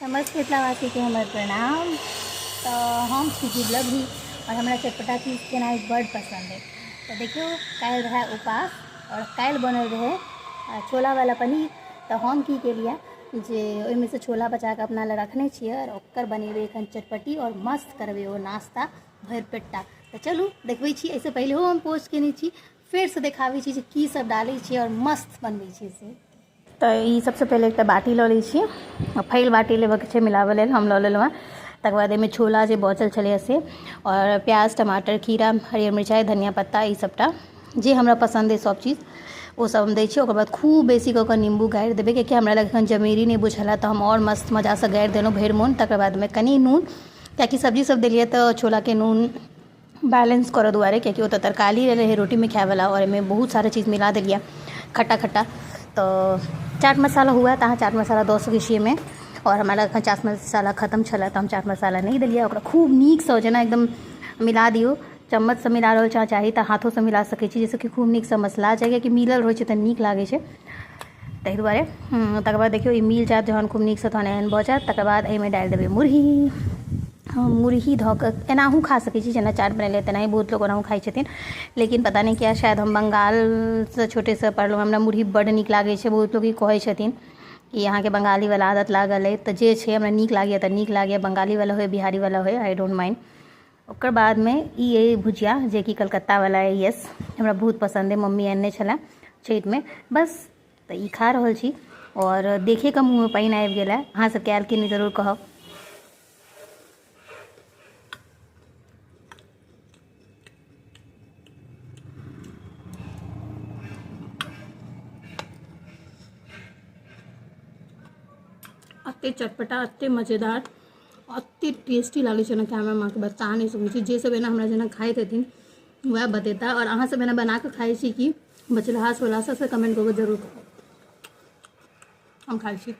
समस्त मिथिलावासी के हमर प्रणाम। तो हम छी बिप्लवी और हमरा चटपटा चीज केनाइ बड़ पसंद है। तो देखियो काल्हि रहे उपास और काल्हि बनल रहे छोला वाला पनीर। तो हम की केलिए जे ओहिमे से छोला बचा के अपना ले रखने छियै और ओकर बनेबै एखन चटपटी और मस्त करबै ओ नाश्ता भरि पेटा। तो चलू देखबै छी। एहिसँ पहिलेहो हम पोस्ट केने छी, फेरसँ देखाबै छी जे की सब डालै छियै और मस्त बनबै छियै से। तो ये सबसे पहले एक बाटी लऽ लै छियै, फैल बाटी लेबऽके छै मिलाबै लेल हम लऽ लेलहुँ हँ। तकर बाद एहिमे छोला जे बचल छलै से और प्याज टमाटर खीरा हरियर मिरचाइ धनिया पत्ता ई सबटा जे हमरा पसन्द अइ सब चीज ओ सब हम दै छियै। ओकर बाद खूब बेसी कऽ नींबू गाड़ि देबै, कियाकि हमरा लग एखन जमेरी नेबो छलै तऽ हम और मस्त मजासँ गाड़ि देलहुँ भरि मोन। तकर बादमे कनि नून, कियाकि सब्जी सब देलियै तऽ छोलाके नून बैलेंस करऽ दुआरे, कियाकि ओ तऽ तरकारी रहै रोटीमे खायवला और एहिमे बहुत सारा चीज मिला देलियै खट्टा खट्टा। तो चाट मसाला हुआ तऽ अहाँ चाट मसाला दऽ सकै छियै एहिमे, और हमरा लग चाट मसाला खत्म छलै तऽ हम चाट मसाला नहीं देलियै। ओकरा खूब नीकसँ जेना एकदम मिला दियौ, चम्मचसँ मिला रहल छी चाही तऽ हाथोसँ मिला सकै छी, जाहिसँ कि खूब नीकसँ मसला जाए, कियाकि मिलल रहै छै तऽ नीक लागै छै ताहि दुआरे। तकर बाद देखियौ ई मिल जायत जहन खूब नीकसँ तहन एहन भऽ जायत। तकर बाद एहिमे डालि देबै मुरही। मुरही धऽ कऽ एनाहू खा सकै छी, जेना चाट बनेलियै तेनाही बहुत लोग ओनाहू खाइ छथिन, लेकिन पता नहीं किया शायद हम बंगालसँ छोटेसँ पढ़लहुँ, हमरा मुरही बड्ड नीक लागै छै। बहुत लोग ई कहै छथिन कि अहाँके बंगालीवला आदत लागल अइ, तऽ जे छै हमरा नीक लागैए तऽ नीक लागैए, बंगालीवला होइ बिहारीवला होइ आई डोंट माइंड। ओकर बादमे ई अइ भुजिया, जे कि कलकत्तावला अइ। यस, हमरा बहुत पसन्द अइ, मम्मी आनने छलै छठिमे बस। तऽ ई खा रहल छी और देखे कऽ मुँहमे पानि आबि गेल है। अहाँ सबके आयल कि नहि जरूर कहब। एते चटपटा एते मजेदार एते टेस्टी लागै छै ना कि हमरा माँके बता नहीं सकै छी। जे सब एना हमरा जेना खाइत हेथिन वएह बतेता। और अहाँ सब एना बना कऽ खाइ छी कि बचलाहा छोला से कमेंट कऽ के जरूर कहब। हम खाइ छी।